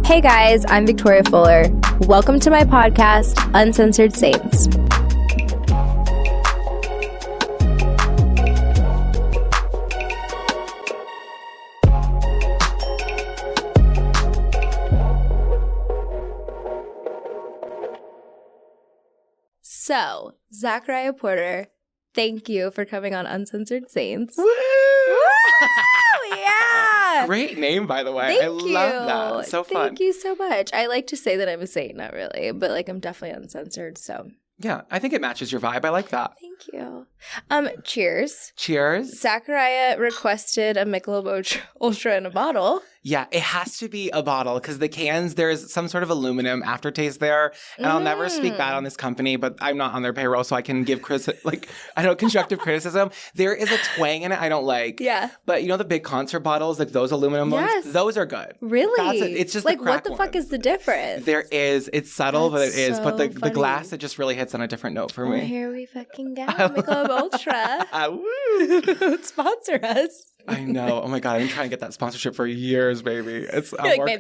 Hey guys, I'm Victoria Fuller. Welcome to my podcast, Uncensored Saints. So, Zachariah Porter, thank you for coming on Uncensored Saints. Woo! Yeah! Great name, by the way. Thank you. Love that. So fun. Thank you so much. I like to say that I'm a saint, not really, but like I'm definitely uncensored, so. Yeah, I think it matches your vibe. I like that. Thank you. Cheers. Cheers. Zachariah requested a Michelob Ultra in a bottle. Yeah, it has to be a bottle because the cans, there's some sort of aluminum aftertaste there. And I'll never speak bad on this company, but I'm not on their payroll, so I can give constructive criticism. There is a twang in it I don't like. Yeah. But you know the big concert bottles, like those aluminum Yes. ones? Those are good. Really? That's it. It's just like the crack what the fuck ones. is the difference? There is. It's subtle, That's but it is. so But the funny. glass, it just really hits on a different note for Well, me. here we fucking go. Michelob Ultra. Woo! Sponsor us. I know. Oh my God. I've been trying to get that sponsorship for years, baby. Babe, it's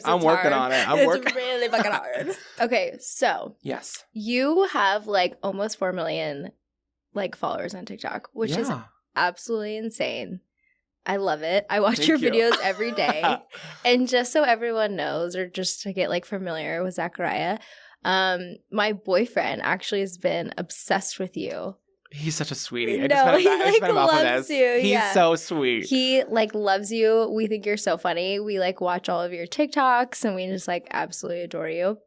I'm working hard. on it. It's really fucking hard. Okay, so Yes. you have like almost 4 million like followers on TikTok, which is absolutely insane. I love it. I watch Thank your you. videos every day. And just so everyone knows, or just to get like familiar with Zachariah, my boyfriend actually has been obsessed with you. He's such a sweetie. No, he like loves you. He's Yeah. so sweet. He like loves you. We think you're so funny. We like watch all of your TikToks and we just like absolutely adore you.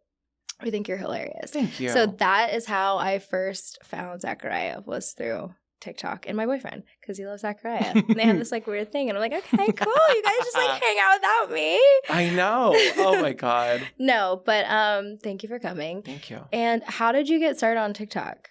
We think you're hilarious. Thank you. So that is how I first found Zachariah, was through TikTok and my boyfriend, because he loves Zachariah. And they have this like weird thing. And I'm like, okay, cool. You guys just like hang out without me. I know. Oh my God. No, but thank you for coming. Thank you. And how did you get started on TikTok?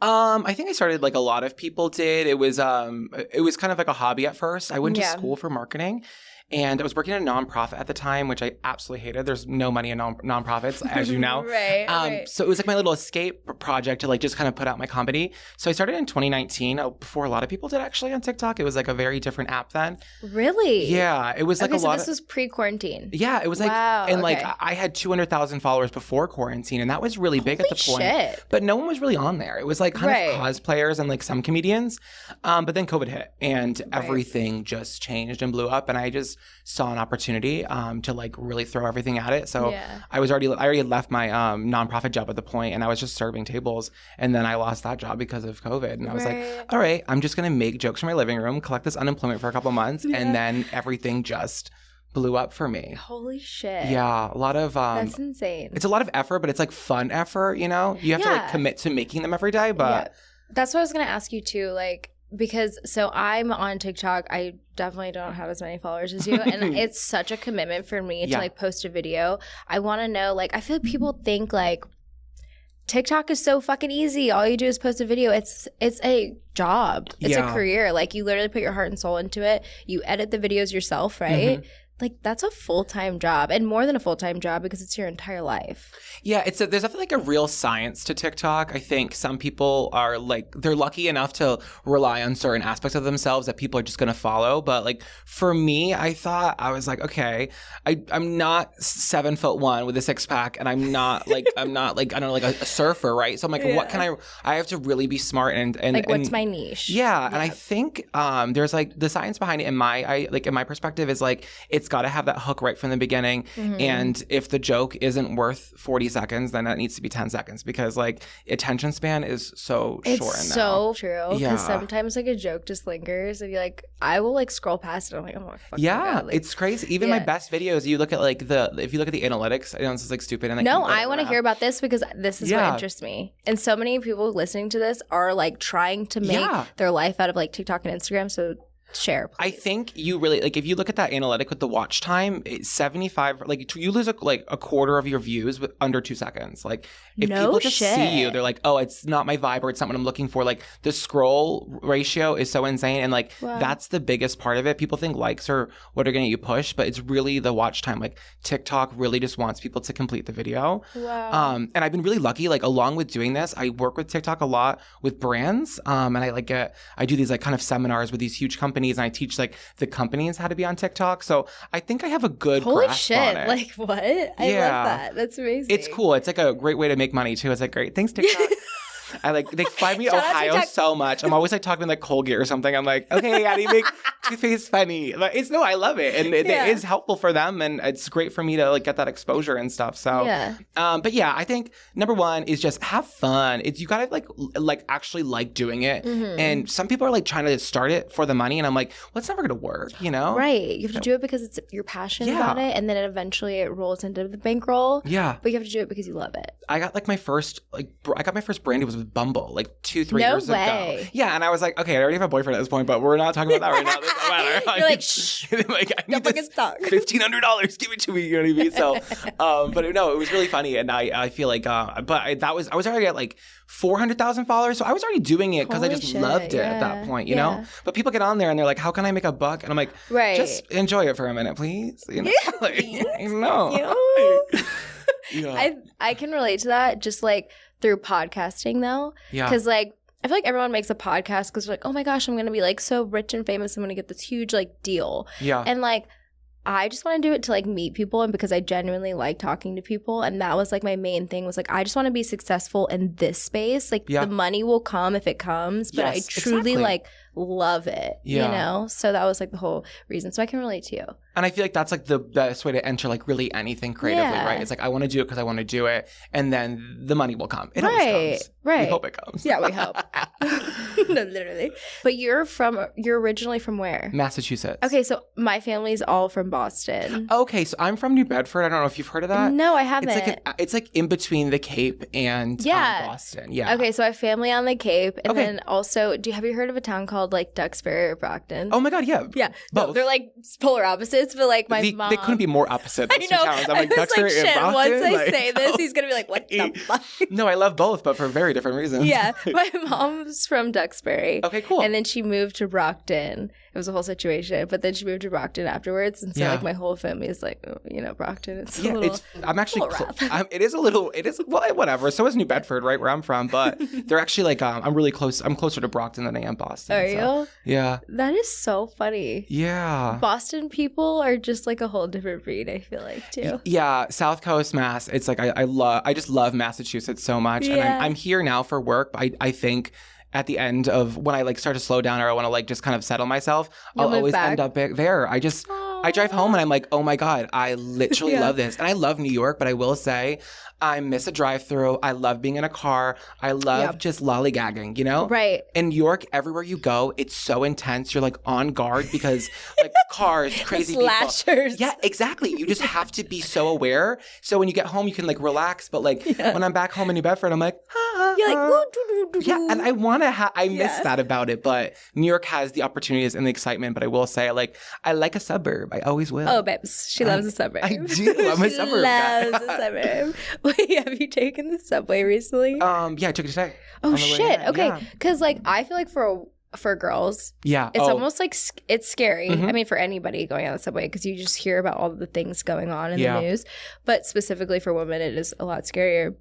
I think I started like a lot of people did. It was kind of like a hobby at first. I went to school for marketing. And I was working at a nonprofit at the time, which I absolutely hated. There's no money in nonprofits, as you know. Right. So it was like my little escape project to like just kind of put out my comedy. So I started in 2019, before a lot of people did actually on TikTok. It was like a very different app then. Really? Yeah. It was like so this was pre-quarantine. Yeah, it was like, wow, and okay. like I had 200,000 followers before quarantine, and that was really big at the point. Shit. But no one was really on there. It was like kind of cosplayers and like some comedians. But then COVID hit, and everything just changed and blew up, and I just saw an opportunity to like really throw everything at it. So I already had left my nonprofit job at the point, and I was just serving tables, and then I lost that job because of COVID, and I was like, all right, I'm just gonna make jokes from my living room, collect this unemployment for a couple months, and then everything just blew up for me. Holy shit. Yeah, a lot of that's insane. It's a lot of effort, but it's like fun effort, you know? You have to like commit to making them every day, but that's what I was gonna ask you too, like, because so I'm on TikTok. I definitely don't have as many followers as you, and it's such a commitment for me to like post a video. I want to know, like, I feel like people think like TikTok is so fucking easy. All you do is post a video. It's a job. It's a career. Like, you literally put your heart and soul into it. You edit the videos yourself, right? Like, that's a full-time job, and more than a full-time job because it's your entire life. Yeah, there's definitely like a real science to TikTok. I think some people are like, they're lucky enough to rely on certain aspects of themselves that people are just going to follow. But like for me, I was like, okay, I'm not 7'1" with a six pack, and I'm not like I don't know, like a surfer, right? So I'm like, what can I have to really be smart and like, what's my niche? Yeah, and I think there's like the science behind it in my perspective is like, it's got to have that hook right from the beginning. And if the joke isn't worth 40 seconds, then that needs to be 10 seconds, because like attention span is so short. It's so true. Because sometimes like a joke just lingers, and you're like, I will like scroll past it. I'm like, oh my fucking God. Like, it's crazy. Even my best videos, you look at like if you look at the analytics, I know this is like stupid. And no, I want to hear about this, because this is what interests me. And so many people listening to this are like trying to make their life out of like TikTok and Instagram. So share, please. I think you really, like, if you look at that analytic with the watch time, it's 75, like you lose a quarter of your views with under 2 seconds. Like, if people just see you, they're like, oh, it's not my vibe, or it's not what I'm looking for. Like, the scroll ratio is so insane, and like that's the biggest part of it. People think likes are what are going to get you pushed, but it's really the watch time. Like, TikTok really just wants people to complete the video. And I've been really lucky, like, along with doing this, I work with TikTok a lot with brands, and I do these like kind of seminars with these huge companies. companies and I teach like the companies how to be on TikTok. So I think I have a good grasp on it. Like what? I love that. That's amazing. It's cool. It's like a great way to make money too. It's like, great. Thanks, TikTok. They find me Ohio so much. I'm always like talking like Colgate or something. I'm like, okay, how do you make toothpaste funny? Like, I love it. And it is helpful for them. And it's great for me to like get that exposure and stuff. So, but yeah, I think number one is just have fun. You gotta like actually like doing it. Mm-hmm. And some people are like trying to start it for the money. And I'm like, well, it's never going to work, you know? Right. You have to do it because you're passionate about it. And then eventually it rolls into the bankroll. Yeah. But you have to do it because you love it. I got like my first brand. It was with Bumble like 2-3 years ago. Yeah, and I was like, okay, I already have a boyfriend at this point, but we're not talking about that right now. This doesn't matter. You're like, shh. Like, I need this $1,500. Give it to me. You know what I mean? So, but no, it was really funny, and I feel like, I was already at like 400,000 followers, so I was already doing it because I just loved it at that point, you know. But people get on there and they're like, how can I make a buck? And I'm like, just enjoy it for a minute, please. You know, I can relate to that just like through podcasting though. Yeah. Because like I feel like everyone makes a podcast because they're like, oh my gosh, I'm going to be like so rich and famous. I'm going to get this huge like deal. Yeah. And like I just want to do it to like meet people and because I genuinely like talking to people. And that was like my main thing was like I just want to be successful in this space. Like the money will come if it comes. But I truly like love it, you know? So that was like the whole reason. So I can relate to you. And I feel like that's like the best way to enter like really anything creatively, right? It's like I want to do it because I want to do it, and then the money will come. It always comes. Right. We hope it comes. Yeah, we hope. No, literally. But you're originally from where? Massachusetts. Okay, so my family's all from Boston. Okay, so I'm from New Bedford. I don't know if you've heard of that. No, I haven't. It's like in between the Cape and Boston. Yeah. Okay, so I have family on the Cape, and then also, have you heard of a town called like Duxbury or Brockton? Oh my God, yeah. Yeah. Both. No, they're like polar opposites, but like my mom. They couldn't be more opposite. Those I know. Two towns. I'm like, Duxbury and Brockton. Once I say this, he's going to be like, what the fuck? No, I love both, but for very different reasons. Yeah. My mom's from Duxbury. Okay, cool. And then she moved to Brockton. It was a whole situation, but then she moved to Brockton afterwards. And so like my whole family is like, oh, you know, Brockton. It's a little I'm actually, it is, well, whatever. So is New Bedford, right, where I'm from. But they're actually like, I'm really close. I'm closer to Brockton than I am Boston. Are you? Yeah. That is so funny. Yeah. Boston people are just like a whole different breed, I feel like, too. Yeah. South Coast Mass. It's like, I just love Massachusetts so much. Yeah. And I'm here now for work, but I think at the end of when I like start to slow down or I want to like just kind of settle myself, I'll always end up there. I drive home and I'm like, oh my God, I literally love this. And I love New York, but I will say I miss a drive-through. I love being in a car. I love just lollygagging, you know? Right. In New York, everywhere you go, it's so intense. You're like on guard because like cars, crazy slashers. People. Yeah, exactly. You just have to be so aware. So when you get home, you can like relax. But like when I'm back home in New Bedford, I'm like, you're like, ooh, yeah. And I want to I miss that about it. But New York has the opportunities and the excitement. But I will say, like, I like a suburb. I always will. Oh, babes. She loves a suburb. I do. I'm a suburb guy. She loves a suburb. Wait, have you taken the subway recently? Yeah, I took it today. Oh, shit. Okay. Because, like, I feel like for girls, it's almost like it's scary. I mean, for anybody going on the subway, because you just hear about all the things going on in the news. But specifically for women, it is a lot scarier.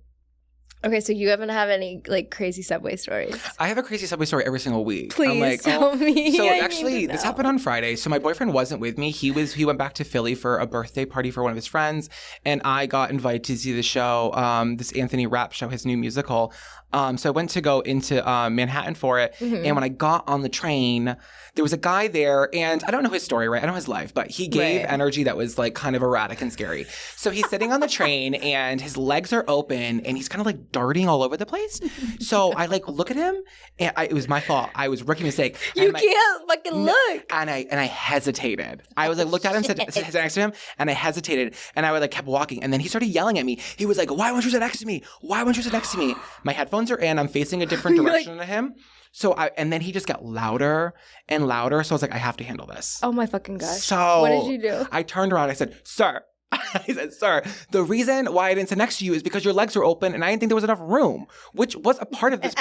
Okay, so you haven't have any like crazy subway stories? I have a crazy subway story every single week. Please tell me. So actually, this happened on Friday. So my boyfriend wasn't with me. He went back to Philly for a birthday party for one of his friends, and I got invited to see the show, this Anthony Rapp show, his new musical. So I went to go into Manhattan for it, and when I got on the train, there was a guy there, and I don't know his story, right? I know his life, but he gave energy that was like kind of erratic and scary. So he's sitting on the train, and his legs are open, and he's kind of like darting all over the place. So I like look at him, and it was my fault. I was rookie mistake. You can't fucking look. And I hesitated. I was like looked at him, sat next to him, and I hesitated, and I like kept walking, and then he started yelling at me. He was like, "Why won't you sit next to me? Why won't you sit next to me?" My headphones are in. I'm facing a different direction to him. So and then he just got louder and louder. So I was like, I have to handle this. Oh my fucking gosh. So what did you do? I turned around. I said, "Sir." I said, "Sir, the reason why I didn't sit next to you is because your legs are open and I didn't think there was enough room," which was a part of this.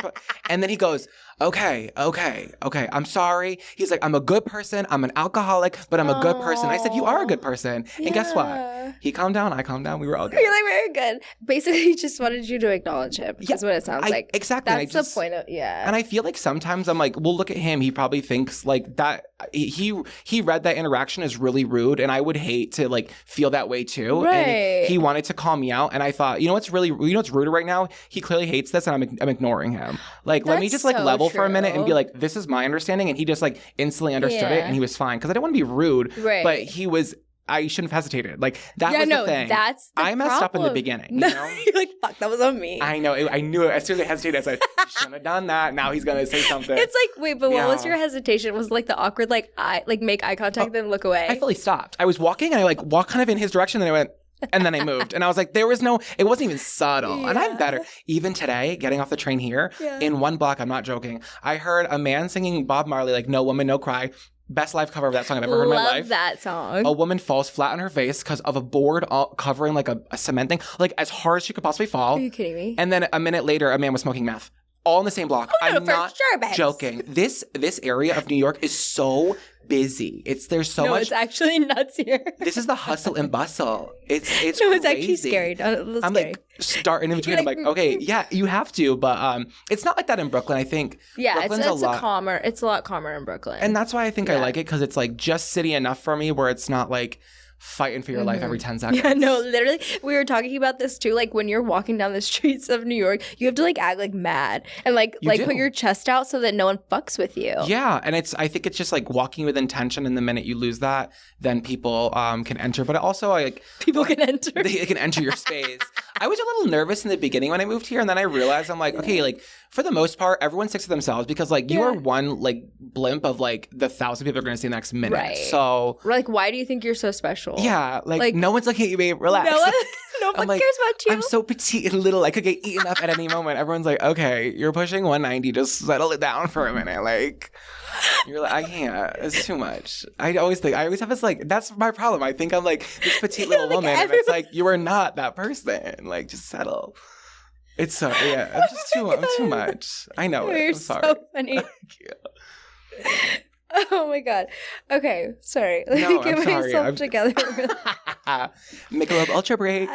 And then he goes, okay, I'm sorry. He's like, I'm a good person. I'm an alcoholic, but I'm a good person. I said, you are a good person. And guess what? He calmed down. I calmed down. We were all good. You're like, very good. Basically, he just wanted you to acknowledge him. That's what it sounds like. Exactly. That's the point of, And I feel like sometimes I'm like, well, look at him. He probably thinks like that. He read that interaction as really rude, and I would hate to like feel that way too. Right. And he wanted to call me out, and I thought, what's rude right now? He clearly hates this, and I'm ignoring him. Like, let me just like level for a minute and be like, this is my understanding, and he just like instantly understood it, and he was fine because I didn't want to be rude, right? But I shouldn't have hesitated. Like, that was the thing. That's the I messed up in the beginning. You know? You're like, fuck, that was on me. I know. I knew it. As soon as I hesitated, I said, you shouldn't have done that. Now he's going to say something. It's like, wait, but what was your hesitation? Was like the awkward, like, make eye contact, then look away? I fully stopped. I was walking, and I like walked kind of in his direction, and I went, and then I moved. And I was like, it wasn't even subtle. Yeah. And I'm better. Even today, getting off the train here, in one block, I'm not joking, I heard a man singing Bob Marley, like, No Woman, No Cry. Best live cover of that song I've ever heard in my life. Love that song. A woman falls flat on her face because of a board covering like a cement thing, like as hard as she could possibly fall. Are you kidding me? And then a minute later, a man was smoking meth. All in the same block. I'm not joking. This area of New York is so busy. There's so much. It's actually nuts here. This is the hustle and bustle. It's no, crazy. it's actually scary. I'm like starting in between. I'm like, okay, yeah, you have to, but it's not like that in Brooklyn. I think Brooklyn's it's calmer. It's a lot calmer in Brooklyn, and that's why I think I like it because it's like just city enough for me where it's not like fighting for your life every 10 seconds. Yeah, no, literally. We were talking about this too. Like when you're walking down the streets of New York, you have to like act like mad and put your chest out so that no one fucks with you. Yeah, and I think it's just like walking with intention, and the minute you lose that, then people can enter. But also people can enter. They can enter your space. I was a little nervous in the beginning when I moved here, and then I realized I'm like, okay, like for the most part, everyone sticks to themselves because like you are one like blimp of like the 1,000 people are going to see the next minute. Right. So like, why do you think you're so special? Yeah, like no one's looking at you, babe. Relax. No one cares about you. I'm so petite and little. I could get eaten up at any moment. Everyone's like, okay, you're pushing 190. Just settle it down for a minute. Like, you're like, I can't. It's too much. I always have this like, that's my problem. I think I'm like this petite little woman. And it's like, you are not that person. Like, just settle. It's so, it's just too much. I know it. You're I'm sorry. So funny. Thank you. Oh my god. Okay, sorry. Let me get myself together. Michelob Ultra break.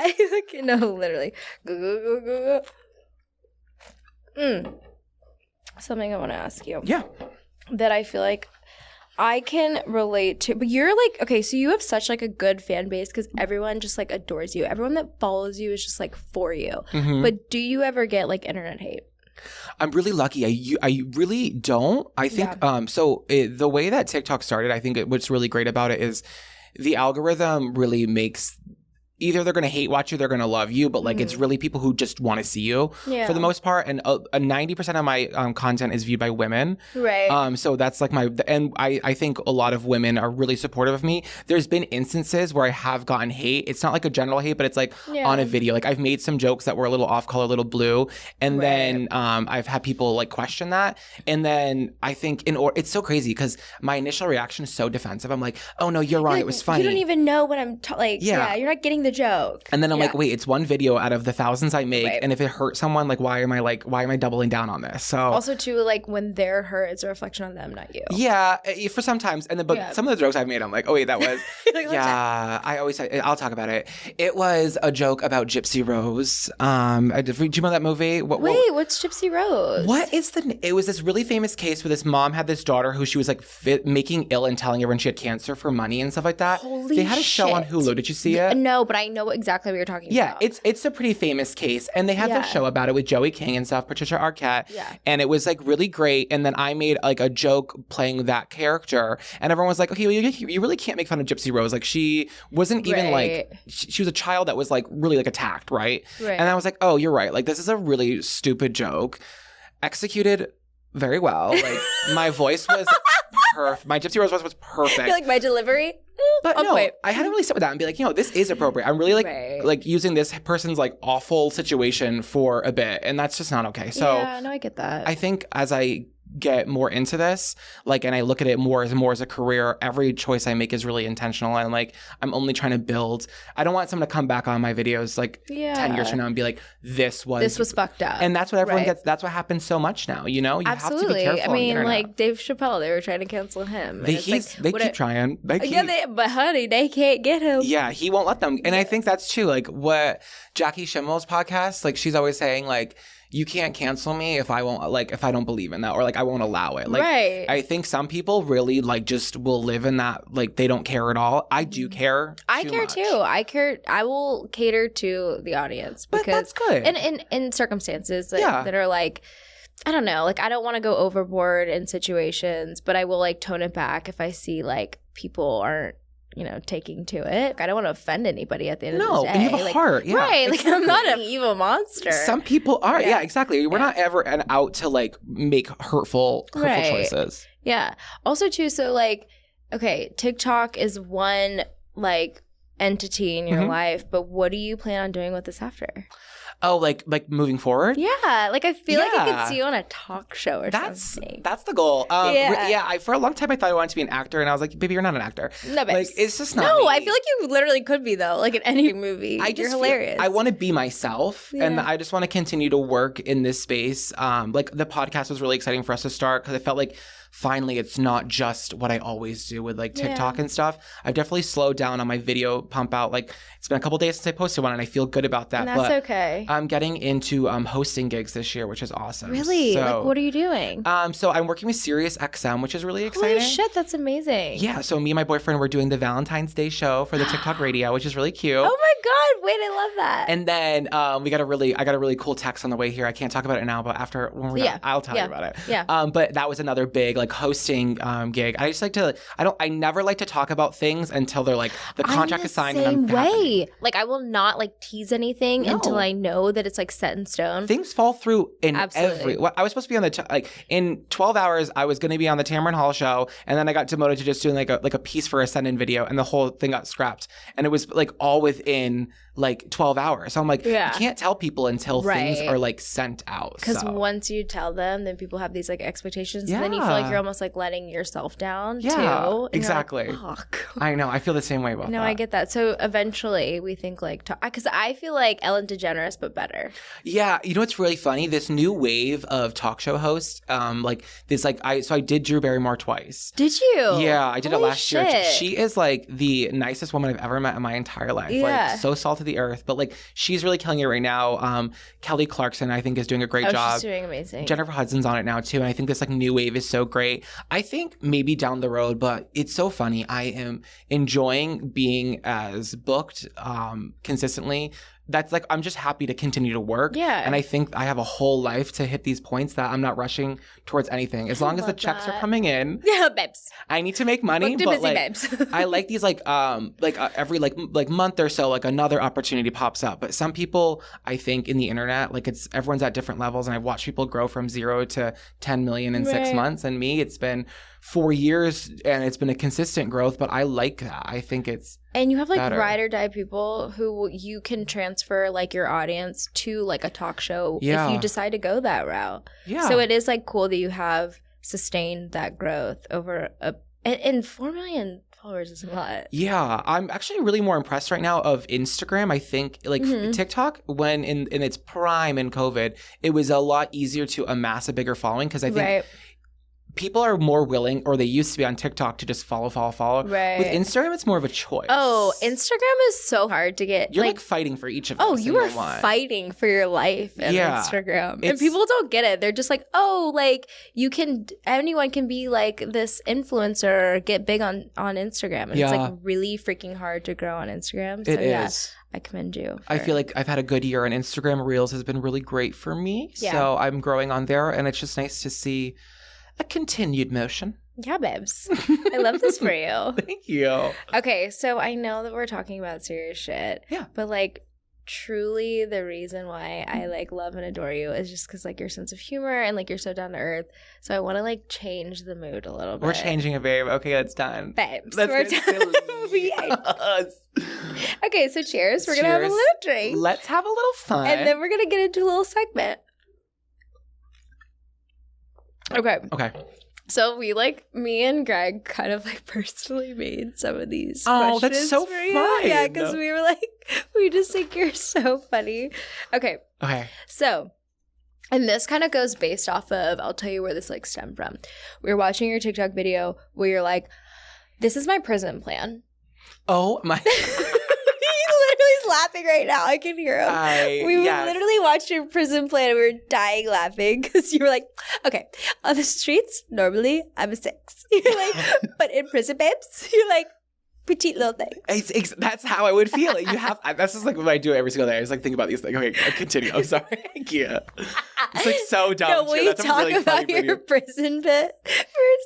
No, literally. Go. Something I want to ask you. Yeah. That I feel like I can relate to, but you're like, okay, so you have such like a good fan base because everyone just like adores you. Everyone that follows you is just like for you. Mm-hmm. But do you ever get like internet hate? I'm really lucky. I really don't. I think the way that TikTok started, I think what's really great about it is the algorithm really makes either they're going to hate watch you, they're going to love you, but like it's really people who just want to see you for the most part. And 90% of my content is viewed by women. Right. So that's like and I think a lot of women are really supportive of me. There's been instances where I have gotten hate. It's not like a general hate, but it's like on a video. Like I've made some jokes that were a little off color, a little blue. And then I've had people like question that. And then I think it's so crazy because my initial reaction is so defensive. I'm like, oh no, you're wrong. It was funny. You don't even know what I'm you're not getting the joke. And then I'm like, wait, it's one video out of the thousands I make, and if it hurts someone, like why am I doubling down on this? So also too, like when they're hurt, it's a reflection on them, not you. Yeah, for sometimes, and then but some of the jokes I've made, I'm like, oh wait, that was I always say, I'll talk about it. It was a joke about Gypsy Rose. Do you know that movie? What's Gypsy Rose? It was this really famous case where this mom had this daughter who she was like making ill and telling everyone she had cancer for money and stuff like that. Holy They had a show on Hulu. Did you see it? No, but I know exactly what you're talking about. Yeah, it's a pretty famous case. And they had the show about it with Joey King and stuff, Patricia Arquette. Yeah. And it was like really great. And then I made like a joke playing that character. And everyone was like, okay, well, you really can't make fun of Gypsy Rose. Like she wasn't even like, she was a child that was like really like attacked, right? And I was like, oh, you're right. Like this is a really stupid joke. Executed very well. Like my voice was perfect. My Gypsy Rose voice was perfect. I feel like my delivery. But no, I had to really sit with that and be like, this is appropriate. I'm really like using this person's like awful situation for a bit, and that's just not okay. So yeah, no, I get that. I think as I get more into this, like, and I look at it more as a career, every choice I make is really intentional, and like I'm only trying to build. I don't want someone to come back on my videos like 10 years from now and be like, this was fucked up. And that's what everyone gets. That's what happens so much now, you know? You Absolutely. have to be careful. I mean, like Dave Chappelle, they were trying to cancel him. They keep trying. But honey, they can't get him. Yeah, he won't let them. And I think that's true. Like what Jackie Schimmel's podcast, like she's always saying like, you can't cancel me if I don't believe in that, or like I won't allow it. Like I think some people really like just will live in that, like they don't care at all. I do care. I care too. I care. I will cater to the audience because but that's good. And in circumstances that are like, I don't know, like I don't want to go overboard in situations, but I will like tone it back if I see like people aren't, you know, taking to it. I don't want to offend anybody at the end of the day. No, and you have a heart. Yeah, right. Exactly. Like I'm not an evil monster. Some people are. Yeah, exactly. We're not ever out to like make hurtful choices. Yeah. Also too, so like, okay, TikTok is one like entity in your life, but what do you plan on doing with this after? Oh, like moving forward? Yeah. Like I feel like I could see you on a talk show or something. That's the goal. I for a long time I thought I wanted to be an actor, and I was like, baby, you're not an actor. No, babe. Like it's just not No, me. I feel like you literally could be though. Like in any movie. You're hilarious. I want to be myself, and I just want to continue to work in this space. Like the podcast was really exciting for us to start because I felt like finally it's not just what I always do with like TikTok and stuff. I've definitely slowed down on my video pump out. Like it's been a couple days since I posted one, and I feel good about that. And that's okay. I'm getting into hosting gigs this year, which is awesome. Really? So, like what are you doing? So I'm working with Sirius XM, which is really exciting. Holy shit, that's amazing. Yeah, so me and my boyfriend were doing the Valentine's Day show for the TikTok radio, which is really cute. Oh my god, wait, I love that. And then I got a really cool text on the way here. I can't talk about it now, but after when we're done, I'll tell you about it. Yeah. But that was another big like hosting gig. I just like to I never like to talk about things until they're like the contract is signed and I'm happy. Like I will not like tease anything until I know that it's like set in stone. Things fall through in every. I was supposed to be on the in 12 hours. I was going to be on the Tamron Hall show, and then I got demoted to just doing like a piece for a send-in video, and the whole thing got scrapped. And it was like all within like 12 hours. So I'm like, you can't tell people until things are like sent out. Because once you tell them, then people have these like expectations, and then you feel like you're almost like letting yourself down too. And exactly. Like, I know. I feel the same way about that. No, I get that. So eventually we think like, because I feel like Ellen DeGeneres, but better. Yeah. You know what's really funny? This new wave of talk show hosts, like this, like I did Drew Barrymore twice. Did you? Yeah, I did it last year. She is like the nicest woman I've ever met in my entire life. Like so salt of the earth, but like she's really killing it right now. Kelly Clarkson, I think, is doing a great job. She's doing amazing. Jennifer Hudson's on it now too, and I think this like new wave is so great. I think maybe down the road, but it's so funny. I am enjoying being as booked consistently. That's like, I'm just happy to continue to work. Yeah. And I think I have a whole life to hit these points that I'm not rushing towards anything. As long as the checks are coming in. Yeah, babes. I need to make money. Booked but busy, like, babes. I like these every like month or so, like another opportunity pops up. But some people, I think in the internet, like everyone's at different levels. And I've watched people grow from 0 to 10 million in 6 months. And me, it's been 4 years and it's been a consistent growth, but I like that. I think it's and you have like better. ride or die people who you can transfer like your audience to like a talk show if you decide to go that route. Yeah. So it is like cool that you have sustained that growth over and 4 million followers is a lot. Yeah, I'm actually really more impressed right now of Instagram. I think like TikTok, when in its prime in COVID, it was a lot easier to amass a bigger following because I think people are more willing, or they used to be on TikTok, to just follow. Right. With Instagram, it's more of a choice. Oh, Instagram is so hard to get. You're like fighting for each of them. Oh, you are fighting for your life on Instagram. And people don't get it. They're just like, oh, like anyone can be like this influencer or get big on Instagram. And it's like really freaking hard to grow on Instagram. So it is. I commend you. I feel like I've had a good year, and Instagram Reels has been really great for me. Yeah. So I'm growing on there, and it's just nice to see a continued motion. Yeah, babes. I love this for you. Thank you. Okay, so I know that we're talking about serious shit. Yeah. But like truly the reason why I like love and adore you is just because like your sense of humor and like you're so down to earth. So I want to like change the mood a little bit. We're changing it, babe. Okay, that's done. Babes. Let's get silly. Okay, so cheers. We're going to have a little drink. Let's have a little fun. And then we're going to get into a little segment. Okay. So we me and Greg kind of personally made some of these questions. Oh, that's so fun. Yeah, because we were we just think you're so funny. Okay. So, and this kind of goes based off of, I'll tell you where this stemmed from. We were watching your TikTok video where you're like, this is my prison plan. Oh my. He's laughing right now. I can hear him. We literally watched your prison plan and we were dying laughing because you were like, okay, on the streets, normally I'm a 6. You're like, but in prison, babes, you're like, petite little thing. That's how I would feel. That's just what I do every single day. I just think about these things. Okay, continue. I'm sorry. Yeah. It's so dumb. No, will you talk about your prison bit for a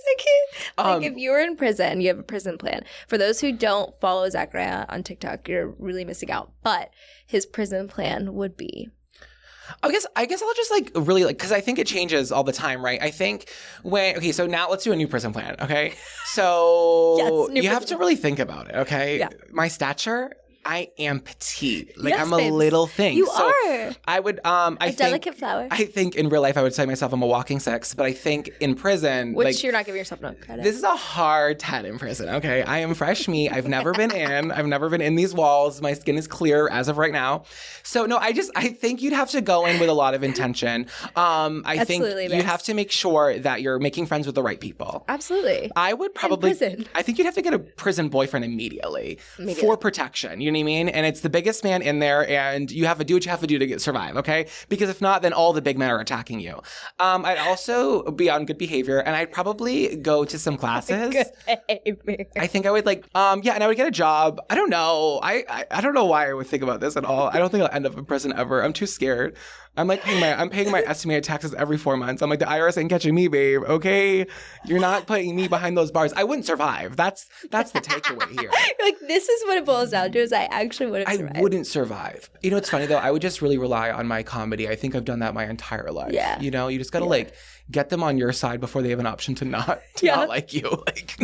second? If you were in prison, you have a prison plan. For those who don't follow Zachariah on TikTok, you're really missing out. But his prison plan would be... I guess I'll just really because I think it changes all the time, right? I think so now let's do a new prison plan, okay? So you have to really think about it, okay? Yeah. My stature, I am petite. Yes, I'm a little thing. You are. I would a delicate flower. I think in real life I would say myself I'm a walking 6, but I think in prison, which you're not giving yourself enough credit. This is a hard 10 in prison, okay? I am fresh meat. I've never been in these walls. My skin is clear as of right now. So no, I think you'd have to go in with a lot of intention. I think you'd have to make sure that you're making friends with the right people. Absolutely. I would probably I think you'd have to get a prison boyfriend immediately. For protection. You know what I mean? And it's the biggest man in there, and you have to do what you have to do to survive, okay? Because if not, then all the big men are attacking you. I'd also be on good behavior, and I'd probably go to some classes. Good behavior. I think I would and I would get a job. I don't know. I don't know why I would think about this at all. I don't think I'll end up in prison ever. I'm too scared. I'm paying my estimated taxes every 4 months. I'm like, the IRS ain't catching me, babe. Okay, you're not putting me behind those bars. I wouldn't survive. That's the takeaway here. This is what it boils down to: is I actually wouldn't survive. I wouldn't survive. You know, it's funny though. I would just really rely on my comedy. I think I've done that my entire life. Yeah. You know, you just gotta get them on your side before they have an option to not like you. Make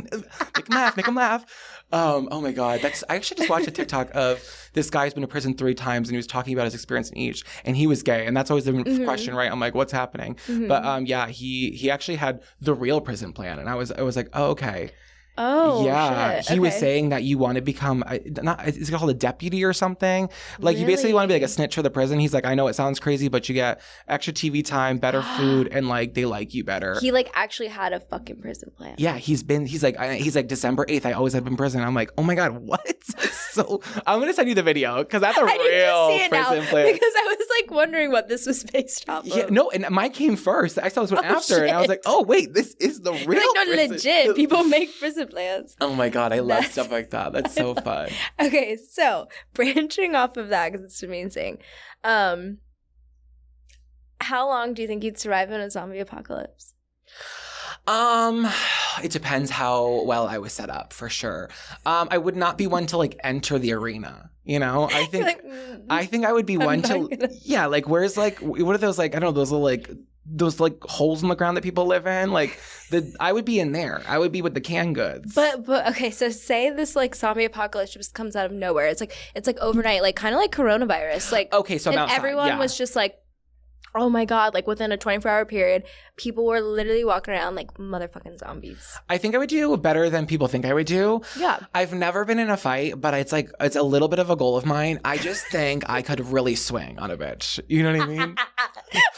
them laugh. Oh my God. I actually just watched a TikTok of this guy who's been to prison 3 times and he was talking about his experience in each, and he was gay, and that's always the question, right? I'm like, what's happening? But he actually had the real prison plan, and I was like, oh, okay. Oh, yeah. shit. He was saying that you want to become, is it called a deputy or something? You basically want to be a snitch for the prison. He's like, I know it sounds crazy, but you get extra TV time, better food, and they like you better. He actually had a fucking prison plan. Yeah, he's like December 8th, I always have been in prison. I'm like, oh my God, what? So I'm going to send you the video because that's a real prison plan. Because I was wondering what this was based off of. Yeah, no, and mine came first. I saw this one after, shit. And I was like, oh wait, this is the real prison. Legit. People make prison plans. Oh my God, I love stuff like that. That's so fun. Okay, so branching off of that, because it's amazing. How long do you think you'd survive in a zombie apocalypse? It depends how well I was set up, for sure. I would not be one to enter the arena. You know, I think I think I would be one to where's what are those I don't know, those little those holes in the ground that people live in, I would be in there. I would be with the canned goods. But okay, so say this zombie apocalypse just comes out of nowhere. It's overnight, kind of like coronavirus. Okay, so I'm and outside, everyone was just oh my God, within a 24-hour period, people were literally walking around like motherfucking zombies. I think I would do better than people think I would do. Yeah. I've never been in a fight, but it's a little bit of a goal of mine. I just think I could really swing on a bitch. You know what I mean?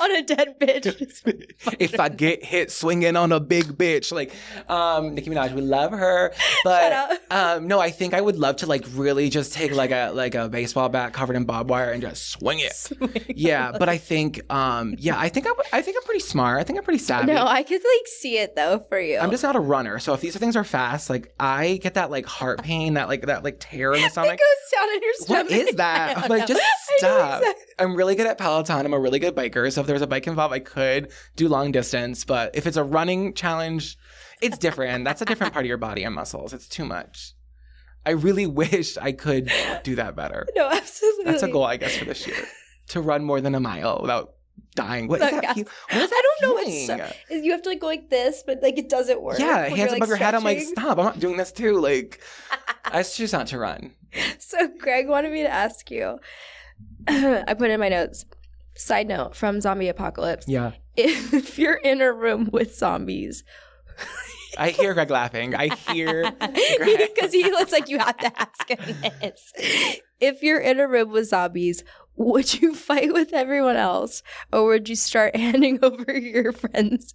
On a dead bitch. If I get hit swinging on a big bitch. Nicki Minaj, we love her. But no, I think I would love to really just take a baseball bat covered in barbed wire and just swing it. Yeah, but I think I think I'm pretty smart. I think I'm pretty savvy. No, I could see it though for you. I'm just not a runner. So if these things are fast, I get that heart pain, that tear in the stomach. It goes down in your stomach. What is that? I'm just stop. I'm really good at Peloton. I'm a really good biker. So if there was a bike involved, I could do long distance. But if it's a running challenge, it's different. That's a different part of your body and muscles. It's too much. I really wish I could do that better. No, absolutely. That's a goal, I guess, for this year. To run more than a mile without dying. What is that? What is that? I don't know. You have to go like this, but it doesn't work. Yeah, hands above your head. I'm like, stop. I'm not doing this too. I choose not to run. So Greg wanted me to ask you. I put in my notes. Side note from Zombie Apocalypse. Yeah. If you're in a room with zombies. I hear Greg laughing. I hear Greg. Because he looks like you have to ask him this. If you're in a room with zombies, would you fight with everyone else? Or would you start handing over your friends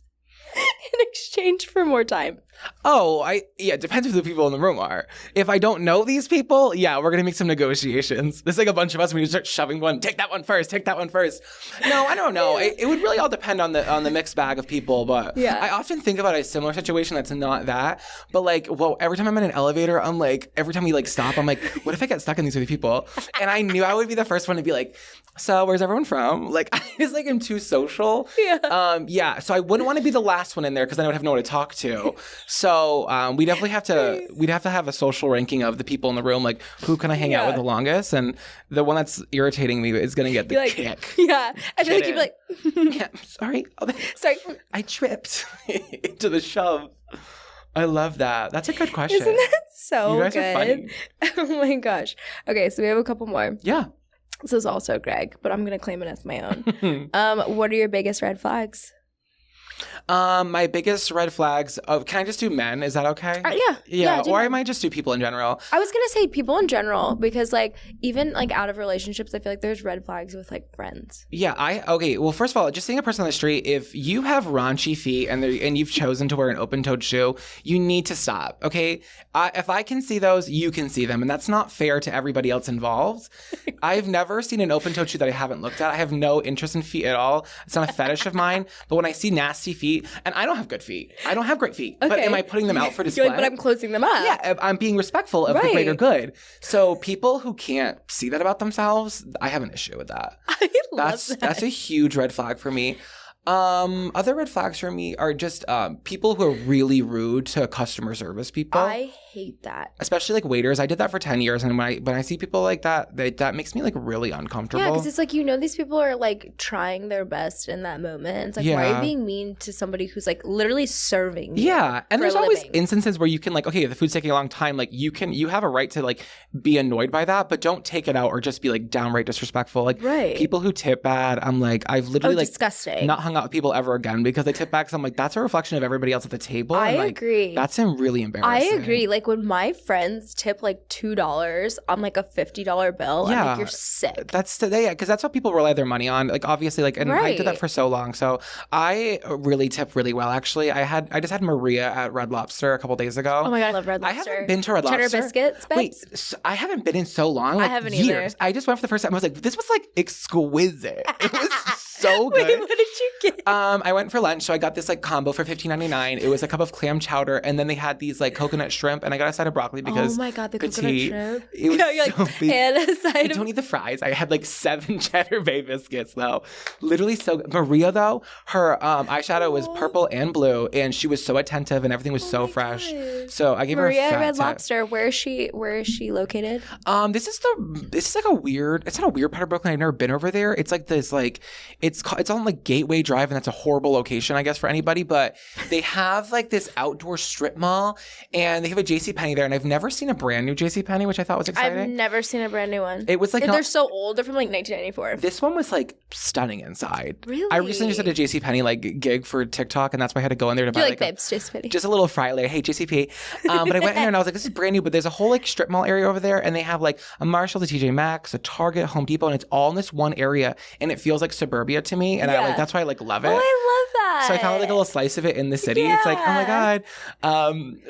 in exchange for more time? It depends who the people in the room are. If I don't know these people, we're going to make some negotiations. There's like a bunch of us, we start shoving one, take that one first. No, I don't know. It would really all depend on the mixed bag of people, but I often think about a similar situation that's not that. But like, every time I'm in an elevator, I'm like, every time we like stop, I'm like, what if I get stuck in these with people? And I knew I would be the first one to be like, so where's everyone from? Like, I just like am too social. So I wouldn't want to be the last one in there because then I would have no one to talk to. So we definitely we'd have to have a social ranking of the people in the room, like who can I hang out with the longest, and the one that's irritating me is gonna get the kick. Yeah, I feel like you'd be like, sorry, sorry, I tripped into the shove. I love that. That's a good question. Isn't that so you guys good? Are funny. Oh my gosh. Okay, so we have a couple more. Yeah. This is also Greg, but I'm gonna claim it as my own. What are your biggest red flags? My biggest red flags can I just do men? Is that okay? Yeah. Or I might just do people in general. I was gonna say people in general because like even like out of relationships, I feel like there's red flags with like friends. Yeah, well, first of all, just seeing a person on the street, if you have raunchy feet and you've chosen to wear an open-toed shoe, you need to stop, okay? If I can see those, you can see them, and that's not fair to everybody else involved. I've never seen an open-toed shoe that I haven't looked at. I have no interest in feet at all. It's not a fetish of mine, but when I see nasty feet, and I don't have good feet. I don't have great feet. Okay. But am I putting them out for display? You're like, but I'm closing them up. Yeah, I'm being respectful of the greater good. So people who can't see that about themselves, I have an issue with that. I love that. That's a huge red flag for me. Other red flags for me are just people who are really rude to customer service people. I hate that. Especially like waiters. I did that for 10 years, and when I see people like that, that makes me like really uncomfortable. Yeah, because it's like, these people are like trying their best in that moment. It's like, why are you being mean to somebody who's like literally serving you? Yeah, and there's always instances where you can like, okay, the food's taking a long time, like you have a right to like be annoyed by that, but don't take it out or just be like downright disrespectful. Like people who tip bad, I'm like, I've literally like disgusting. Not hung out with people ever again because they tip back. So I'm like, that's a reflection of everybody else at the table. I and, agree. That's really embarrassing. I agree. Like when my friends tip like $2 on like a $50 bill, I'm like, you're sick. Because that's what people rely their money on. Like obviously, like, and I did that for so long. So I really tip really well. Actually, I just had Maria at Red Lobster a couple days ago. Oh my god, I love Red Lobster. I haven't been to Red Lobster. Cheddar biscuits. Wait, I haven't been in so long. Like, I haven't years. either. I just went for the first time. I was like, this was like exquisite. It was so good. Wait, what did you get? I went for lunch, so I got this like combo for $15.99. It was a cup of clam chowder, and then they had these like coconut shrimp, and I got a side of broccoli because oh my god, the coconut shrimp. It was so big. And a side I don't need the fries. I had like 7 Cheddar Bay biscuits though. Literally so good. Maria though, her eyeshadow was purple and blue, and she was so attentive, and everything was so fresh. God. So I gave Maria her a fat Red tip. Lobster. Where is she located? This is like a weird. It's not a weird part of Brooklyn. I've never been over there. It's like this like it's on like Gateway Drive, and that's a horrible location, I guess, for anybody. But they have like this outdoor strip mall, and they have a JCPenney there, and I've never seen a brand new JCPenney, which I thought was exciting. I've never seen a brand new one. It was like they're so old. They're from like 1994. This one was like stunning inside. Really? I recently just did a JCPenney like gig for TikTok, and that's why I had to go in there to buy like babes, JCPenney. Just a little fry later. Hey, JCP. But I went in there and I was like, this is brand new, but there's a whole like strip mall area over there, and they have like a Marshall's, a TJ Maxx, a Target, Home Depot, and it's all in this one area, and it feels like suburbia to me, and I like that's why I like love it. Oh, I love that. So I found like a little slice of it in the city. It's like, oh my god.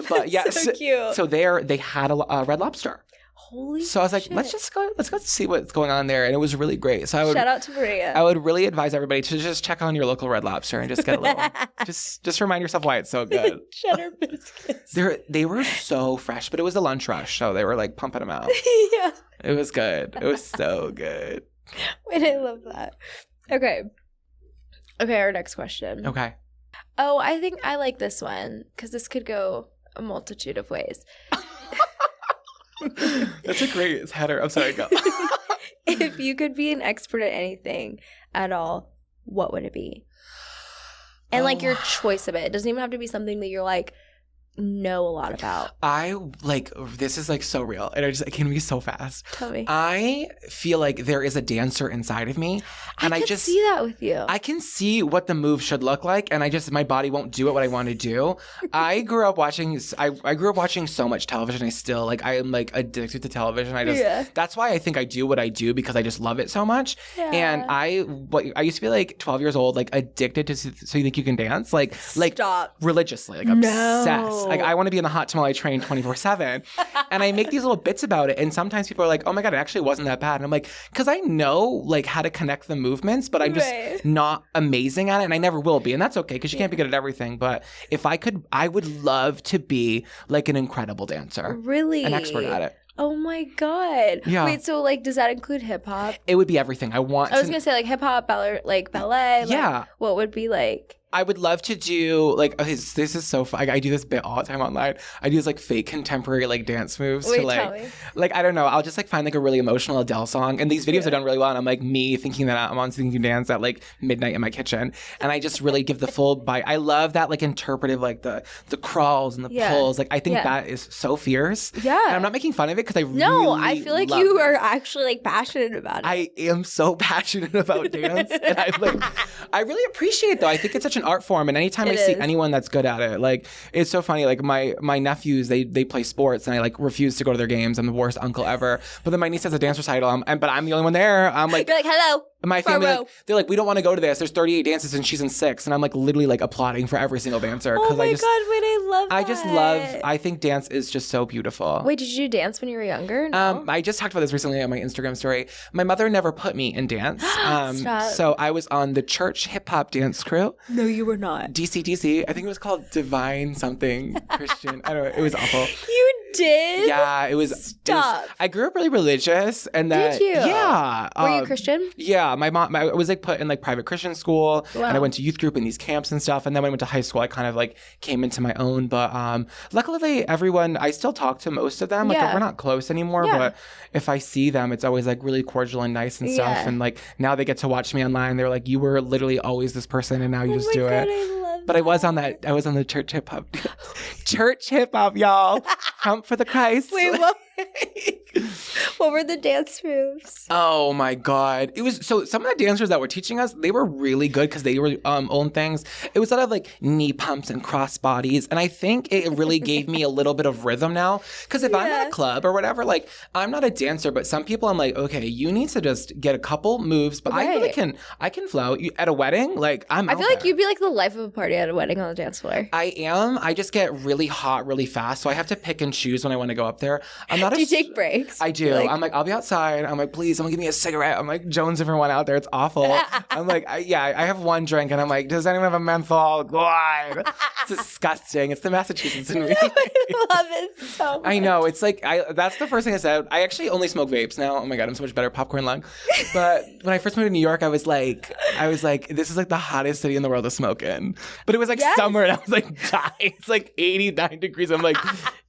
But yeah, so cute. So there they had a Red Lobster. Holy So I was like, shit. let's go see what's going on there, and it was really great. So I would shout out to Maria. I would really advise everybody to just check on your local Red Lobster and just get a little, just remind yourself why it's so good. Cheddar biscuits. They were so fresh, but it was a lunch rush, so they were like pumping them out. Yeah, it was good. It was so good. Wait, I love that. Okay, our next question. Okay. Oh, I think I like this one because this could go a multitude of ways. That's a great header. I'm sorry, go. If you could be an expert at anything at all, what would it be? And like your choice of it. It doesn't even have to be something that you're like know a lot about? This is like so real, and it can be so fast. Tell me. I feel like there is a dancer inside of me, and I just see that with you. I can see what the move should look like, and my body won't do it what I want to do. I grew up watching so much television. I still like, I am like addicted to television. That's why I think I do what I do, because I just love it so much. Yeah. And I used to be like 12 years old, like addicted to So You Think You Can Dance, like Stop. Religiously, like obsessed. Like I want to be in the hot tamale train 24/7. And I make these little bits about it, and sometimes people are like, oh my God, it actually wasn't that bad. And I'm like, because I know like how to connect the movements, but I'm just not amazing at it, and I never will be. And that's okay, because you can't be good at everything. But if I could, I would love to be like an incredible dancer. Really? An expert at it. Oh my God. Yeah. Wait, so like, does that include hip hop? It would be everything. I was going to say like hip hop, ballet. Yeah. Like, what would be like? I would love to do like, this is so fun. I do this bit all the time online. I do this like fake contemporary like dance moves. Wait, to like, tell me. Like, I don't know. I'll just like find like a really emotional Adele song. And these videos are done really well. And I'm like me thinking that I'm on Singing Dance at like midnight in my kitchen. And I just really give the full bite. I love that like interpretive, like the crawls and the pulls. Like I think that is so fierce. Yeah. And I'm not making fun of it, because I feel like you are actually like passionate about it. I am so passionate about dance. And I really appreciate it though. I think it's such an art form. And anytime I see anyone that's good at it, like it's so funny. Like my nephews, they play sports, and I like refuse to go to their games. I'm the worst uncle ever. But then my niece has a dance recital, but I'm the only one there. I'm like, you're like, hello. My family, they're like, we don't want to go to this. There's 38 dances and she's in 6. And I'm like literally like applauding for every single dancer. Oh my God, wait, I love that. I think dance is just so beautiful. Wait, did you dance when you were younger? No? I just talked about this recently on my Instagram story. My mother never put me in dance. So I was on the church hip hop dance crew. No, you were not. DCDC. I think it was called Divine something Christian. I don't know. It was awful. You did? Yeah, it was. Stop. I grew up really religious, and that. Did you? Yeah. Were you Christian? Yeah, my mom. I was like put in like private Christian school, wow. and I went to youth group in these camps and stuff. And then when I went to high school, I kind of like came into my own. But luckily, everyone, I still talk to most of them. Like we're not close anymore, but if I see them, it's always like really cordial and nice and stuff. And like now they get to watch me online. They're like, you were literally always this person, and now you just do it. But I was on the church hip hop. Church hip hop, y'all. Hump for the Christ. Wait, what were the dance moves? Oh my God. It was so some of the dancers that were teaching us, they were really good because they were own things. It was a lot of like knee pumps and cross bodies. And I think it really gave me a little bit of rhythm now. Because if I'm at a club or whatever, like I'm not a dancer, but some people I'm like, okay, you need to just get a couple moves. But I really I can flow. At a wedding, like I feel like you'd be like the life of a party at a wedding on the dance floor. I am. I just get really hot really fast. So I have to pick and choose when I want to go up there. I'm not Do you take breaks? I do. I'm like, I'll be outside. I'm like, please, someone give me a cigarette. I'm like, Jones, everyone out there, it's awful. I'm like, I have one drink, and I'm like, does anyone have a menthol? God, it's disgusting. It's the Massachusetts in me. I love it so much. I know. It's like, that's the first thing I said. I actually only smoke vapes now. Oh my God, I'm so much better. Popcorn lung. But when I first moved to New York, I was like, this is like the hottest city in the world to smoke in. But it was like summer, and I was like, dying. It's like 89 degrees. I'm like,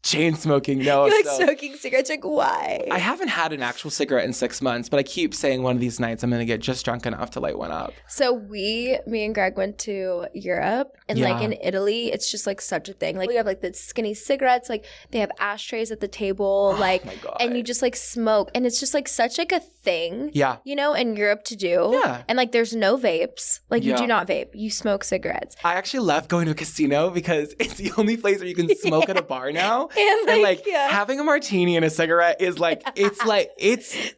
chain smoking. No. You're like smoking cigarettes. Like, why? I haven't had an actual cigarette in 6 months, but I keep saying one of these nights I'm going to get just drunk enough to light one up. So me and Greg went to Europe, and like in Italy, it's just like such a thing. Like we have like the skinny cigarettes, like they have ashtrays at the table, like, and you just like smoke, and it's just like such like a thing, you know, in Europe to do. Yeah. And like there's no vapes. Like you do not vape. You smoke cigarettes. I actually love going to a casino because it's the only place where you can smoke at a bar now. And like having a martini and a cigarette is like, it's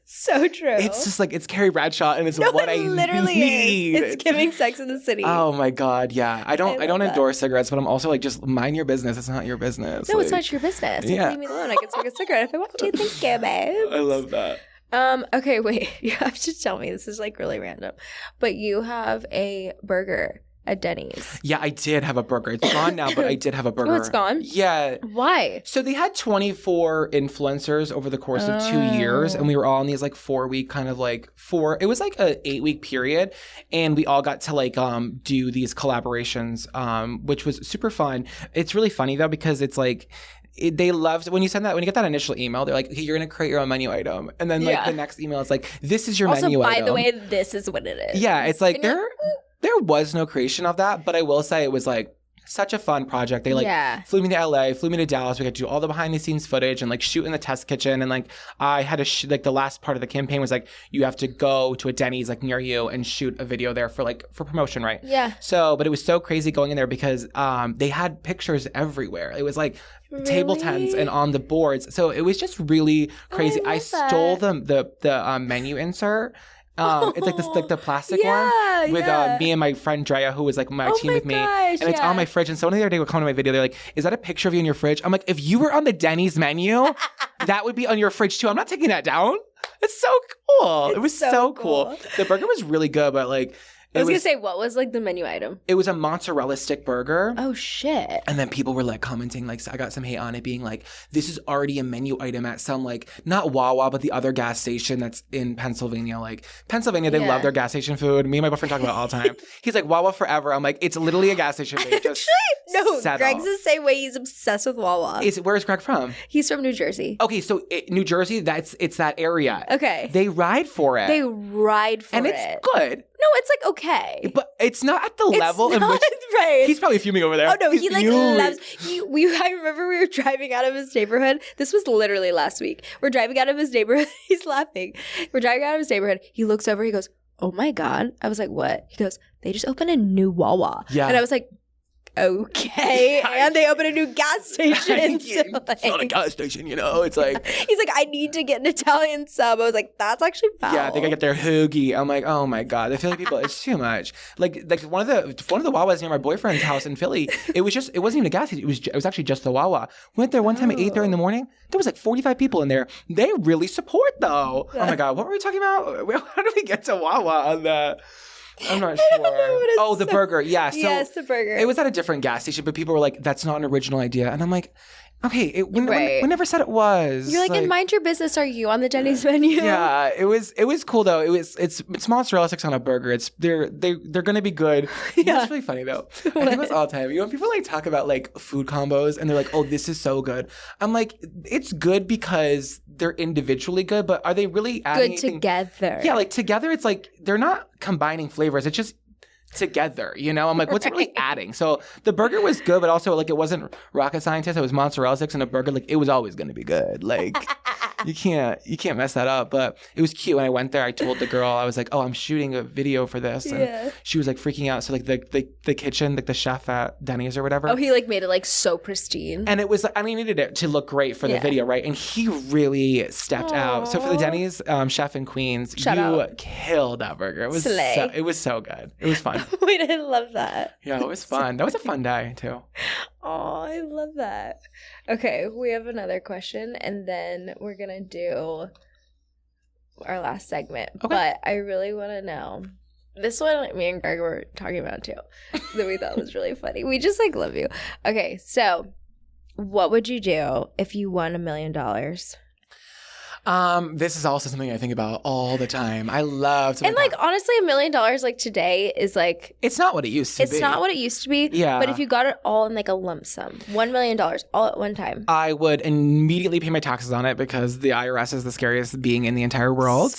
so true. It's just like, it's Carrie Bradshaw, and it's what I literally need. It's giving Sex in the City. Oh my God, yeah. I don't endorse cigarettes, but I'm also like, just mind your business. It's not your business. No, it's not your business. Yeah. Leave me alone. I can smoke a cigarette if I want to. Thank you, babe. I love that. Okay, wait. You have to tell me. This is like really random. But you have a burger at Denny's. Yeah, I did have a burger. It's gone now, but I did have a burger. Oh, it's gone? Yeah. Why? So they had 24 influencers over the course of 2 years, and we were all in these like 4-week kind of like it was like a 8-week period, and we all got to like do these collaborations, which was super fun. It's really funny though, because it's like they loved when you get that initial email, they're like, okay, you're going to create your own menu item. And then like the next email is like, this is your menu item. Also, by the way, this is what it is. Yeah, it's like there was no creation of that, but I will say it was like such a fun project. They like flew me to LA, flew me to Dallas. We got to do all the behind the scenes footage and like shoot in the test kitchen. And like I had to like the last part of the campaign was like you have to go to a Denny's like near you and shoot a video there for promotion, right? Yeah. So, but it was so crazy going in there because they had pictures everywhere. It was like table tents and on the boards. So it was just really crazy. I stole the menu insert. It's like this, like the plastic one with me and my friend Drea, who was like my team with me, and it's on my fridge. And someone the other day would come to my video. They're like, "Is that a picture of you in your fridge?" I'm like, "If you were on the Denny's menu, that would be on your fridge too. I'm not taking that down. It's so cool. It was so cool. The burger was really good, but like." I was going to say, what was like the menu item? It was a mozzarella stick burger. Oh, shit. And then people were like commenting, like, I got some hate on it being like, this is already a menu item at some like, not Wawa, but the other gas station that's in Pennsylvania. Like, Pennsylvania, they love their gas station food. Me and my boyfriend talk about it all the time. He's like, Wawa forever. I'm like, it's literally a gas station. Just no, Greg's the same way. He's obsessed with Wawa. Where's Greg from? He's from New Jersey. Okay, so New Jersey, it's that area. Okay. They ride for it. And it's good. No, it's like okay. But it's not at the level in which right. He's probably fuming over there. Oh no, he like loves I remember we were driving out of his neighborhood. This was literally last week. We're driving out of his neighborhood. He's laughing. We're driving out of his neighborhood. He looks over, he goes, "Oh my God." I was like, "What?" He goes, "They just opened a new Wawa." Yeah. And I was like, okay. And they opened a new gas station. So it's not a gas station, you know? It's like... He's like, "I need to get an Italian sub." I was like, that's actually foul. Yeah, they gotta get their hoagie. I'm like, oh my God. I feel like people, it's too much. Like one of the Wawas near my boyfriend's house in Philly, it wasn't even a gas station. It was actually just the Wawa. Went there one time at 8:30 in the morning. There was like 45 people in there. They really support though. Oh my God. What were we talking about? How did we get to Wawa on that? I'm not sure. The burger. Yeah. So yes, the burger. It was at a different gas station, but people were like, that's not an original idea. And I'm like, okay, we never said it was. You're like, and mind your business, are you on the Denny's menu? Yeah, it was cool though. It's mozzarella sticks on a burger. They're gonna be good. Yeah. It's really funny though. I think it was all the time. You know, when people like talk about like food combos and they're like, "Oh, this is so good." I'm like, it's good because they're individually good, but are they really adding good together? Yeah, like together, it's like they're not combining flavors. It's just together, you know? I'm like, what's it really adding? So the burger was good, but also like it wasn't rocket scientist. It was mozzarella sticks and a burger. Like it was always going to be good. Like you can't mess that up. But it was cute. When I went there, I told the girl, I was like, "Oh, I'm shooting a video for this." And she was like freaking out. So like the kitchen, like the chef at Denny's or whatever. Oh, he like made it like so pristine. And it was like, I mean, he needed it to look great for the video, right? And he really stepped out. So for the Denny's chef in Queens, you killed that burger. It was so good. It was fun. Wait, I love that. Yeah, it was fun. That was a fun day too. Oh, I love that. Okay, we have another question, and then we're gonna do our last segment. Okay. But I really want to know. This one, me and Greg were talking about too, that we thought was really funny. We just like love you. Okay, so what would you do if you won $1 million? This is also something I think about all the time. I love to. And like honestly, $1 million like today is like it's not what it used to be. It's not what it used to be. Yeah. But if you got it all in like a lump sum, $1 million all at one time, I would immediately pay my taxes on it because the IRS is the scariest being in the entire world.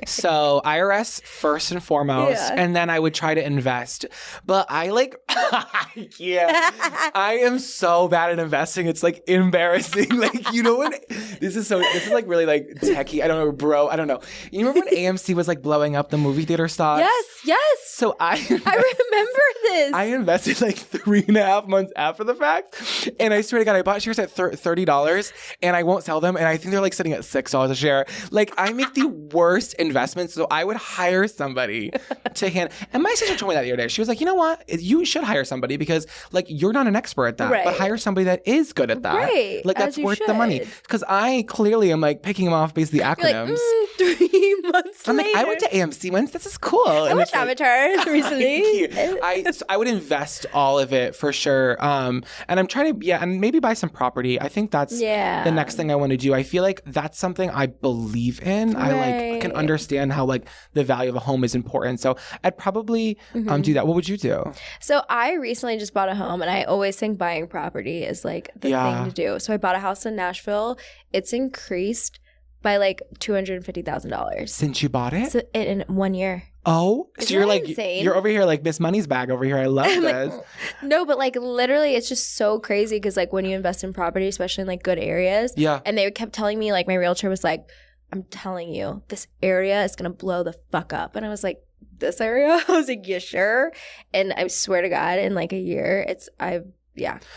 So IRS first and foremost, and then I would try to invest. But I like, I am so bad at investing. It's like embarrassing. Like, you know what? This is like really like techie. I don't know, bro. I don't know. You remember when AMC was like blowing up the movie theater stocks? Yes. So I remember this. I invested like 3.5 months after the fact, and I swear to God, I bought shares at $30, and I won't sell them. And I think they're like sitting at $6 a share. Like I make the worst investments. So I would hire somebody to hand. And my sister told me that the other day. She was like, "You know what? You should hire somebody because like you're not an expert at that, but hire somebody that is good at that. Right. Like that's worth the money." Because I clearly am like picking them off based the acronyms. Like, 3 months I'm later. like, I went to AMC once. This is cool. I watched Avatar recently. I would invest all of it for sure. And I'm trying to, and maybe buy some property. I think that's the next thing I want to do. I feel like that's something I believe in. Right. I like can understand how like the value of a home is important. So I'd probably do that. What would you do? So I recently just bought a home, and I always think buying property is like the thing to do. So I bought a house in Nashville. It's increased by like $250,000 since you bought it. So in 1 year. Oh, so you're like insane? You're over here like Miss Money's bag over here. I love this. Like, no, but like literally, it's just so crazy because like when you invest in property, especially in like good areas, and they kept telling me, like my realtor was like, "I'm telling you, this area is gonna blow the fuck up," and I was like, "This area?" I was like, "You sure?" And I swear to God, in like a year,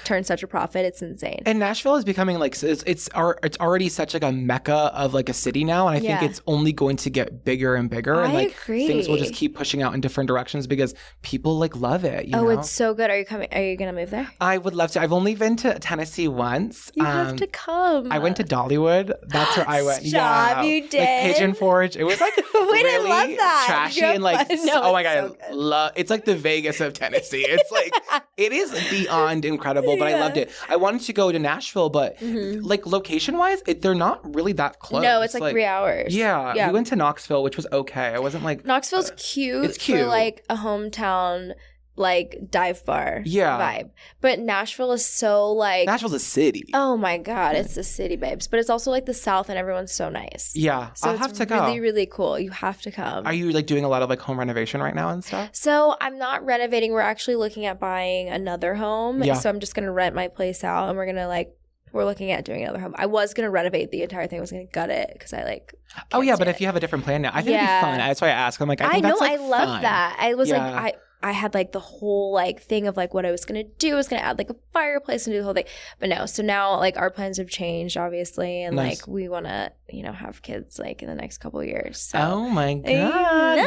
turned such a profit. It's insane. And Nashville is becoming like it's already such like a mecca of like a city now, and I think it's only going to get bigger and bigger. And like agree. Things will just keep pushing out in different directions because people like love it. You know? It's so good. Are you coming? Are you gonna move there? I would love to. I've only been to Tennessee once. You have to come. I went to Dollywood. That's where I went. Stop, you did. Like Pigeon Forge. It was like Wait, really I love that. trashy and like oh my God, I love. It's like the Vegas of Tennessee. It's like it is beyond incredible, but I loved it. I wanted to go to Nashville, but like location wise, they're not really that close. No, it's like 3 hours. Yeah, we went to Knoxville, which was okay. I wasn't like Knoxville's cute. It's cute for like a hometown like dive bar vibe. But Nashville is so like Nashville's a city. Oh my God, it's a city, babes. But it's also like the South and everyone's so nice. Yeah. So I'll have to go. Really, really cool. You have to come. Are you like doing a lot of like home renovation right now and stuff? So I'm not renovating. We're actually looking at buying another home. Yeah. So I'm just gonna rent my place out and we're looking at doing another home. I was going to renovate the entire thing. I was going to gut it because I like Oh yeah, but if you have a different plan now, I think it'd be fun. That's why I ask. I'm like, I think know, that's like I love fun. that. I was like, I had like the whole like thing of like what I was going to do. I was going to add like a fireplace and do the whole thing. But no, so now like our plans have changed obviously. And like we want to, have kids like in the next couple of years. So. Oh my God.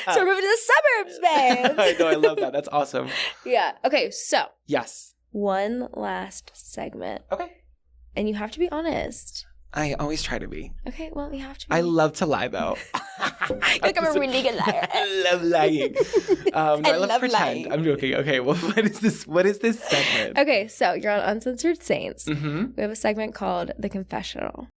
So we're moving to the suburbs, babe. I know, I love that. That's awesome. Yeah. Okay, so. Yes. One last segment. Okay. And you have to be honest. I always try to be. Okay, well, you have to be. I love to lie, though. Like I'm a really good liar. I love lying. I love pretend. Lying. I'm joking. Okay, well, what is this? What is this segment? Okay, so you're on Uncensored Saints. Mm-hmm. We have a segment called The Confessional.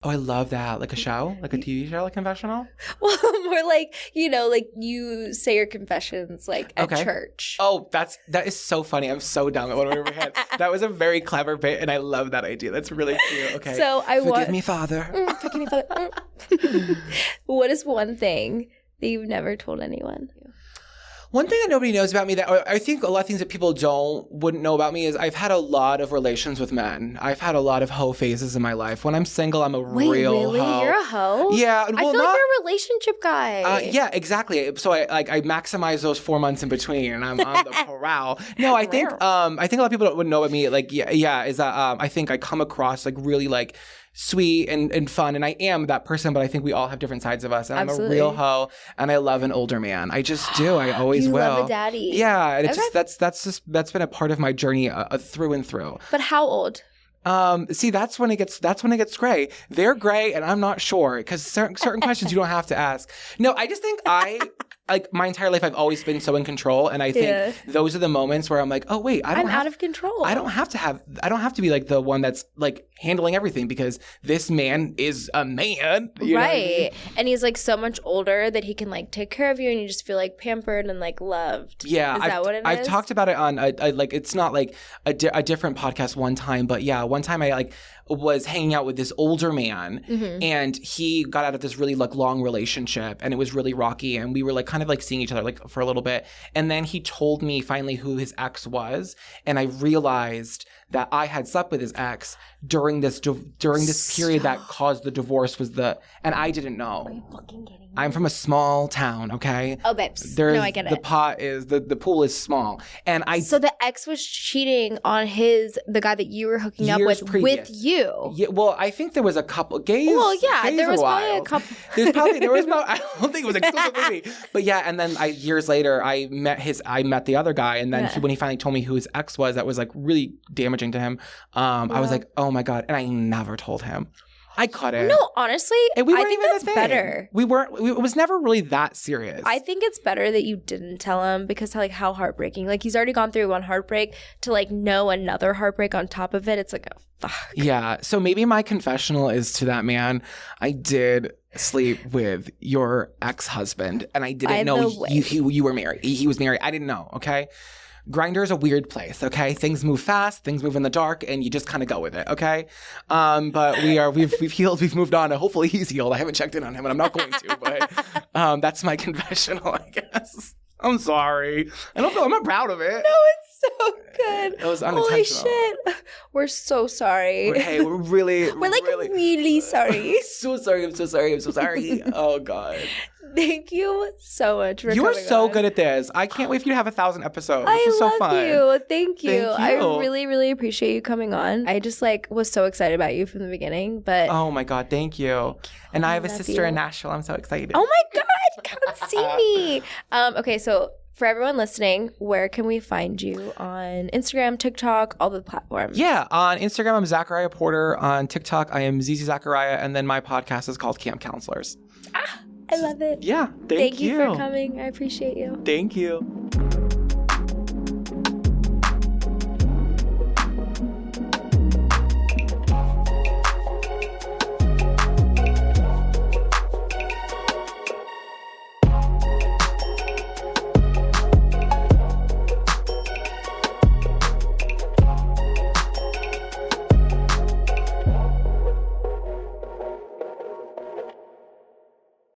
Oh, I love that. Like a show? Like a TV show, like Confessional? Well, more like, like you say your confessions like at church. Oh, that is so funny. I'm so down that one over my head. That was a very clever bit, and I love that idea. That's really cute. Okay. So Forgive me, Father. Forgive me, Father. What is one thing that you've never told anyone? One thing that nobody knows about me that I think a lot of things that people wouldn't know about me is I've had a lot of relations with men. I've had a lot of hoe phases in my life. When I'm single, I'm a real hoe. You're a hoe? Yeah. Well, I feel like you're a relationship guy. Yeah, exactly. So I maximize those 4 months in between and I'm on the prowl. No, I think a lot of people that wouldn't know about me, like, is that I think I come across like really like sweet and fun, and I am that person, but I think we all have different sides of us, and Absolutely. I'm a real hoe, and I love an older man. I just do. I always will. You love a daddy. Yeah, and that's been a part of my journey through and through. But how old? See, that's when it gets gray. They're gray, and I'm not sure because certain questions you don't have to ask. No, I just think like my entire life I've always been so in control, and I think those are the moments where I'm like, oh wait, I'm out of control. I don't have to be like the one that's like handling everything because this man is a man, right? What I mean? And he's like so much older that he can like take care of you, and you just feel like pampered and like loved. Yeah, is that what it is? I've talked about it on like it's not like a different podcast one time, but yeah, one time I like was hanging out with this older man, and he got out of this really like long relationship, and it was really rocky, and we were like kind of like seeing each other like for a little bit, and then he told me finally who his ex was, and I realized that I had slept with his ex during this period that caused the divorce and I didn't know. Are you fucking kidding me? I'm from a small town, okay? Oh, babes. No, I get it. The pool is small, and So the ex was cheating on the guy that you were hooking up with you. Yeah, well, I think there was a couple gays. Well, yeah, there was probably a couple. I don't think it was exclusive with me, but yeah. And then years later, I met the other guy, and then when he finally told me who his ex was, that was like really damaging to him. I was like, oh my God, and I never told him. I couldn't. No, honestly, I think that's better. It was never really that serious. I think it's better that you didn't tell him because like how heartbreaking. Like he's already gone through one heartbreak to like know another heartbreak on top of it. It's like, oh, fuck. Yeah. So maybe my confessional is to that man. I did sleep with your ex-husband and I didn't know you were married. He was married. I didn't know. Okay. Grindr is a weird place, okay? Things move fast, things move in the dark, and you just kind of go with it, okay? But we've healed, we've moved on, and hopefully he's healed. I haven't checked in on him, and I'm not going to, but that's my confessional, I guess. I'm sorry. I'm not proud of it. No, it's so good. It was unintentional. Holy shit. We're so sorry. We're really, really sorry. I'm so sorry. Oh, God. Thank you so much for coming. You are so good at this. I can't wait for you to have 1,000 episodes. This is so fun. You. Thank you. I really, really appreciate you coming on. I just was so excited about you from the beginning. But oh my God, thank you. And I have a sister in Nashville. I'm so excited. Oh my God, come see me. Okay, so for everyone listening, where can we find you on Instagram, TikTok, all the platforms? Yeah, on Instagram, I'm Zachariah Porter. On TikTok, I am ZZ Zachariah. And then my podcast is called Camp Counselors. I love it. Yeah, thank you. Thank you for coming. I appreciate you. Thank you.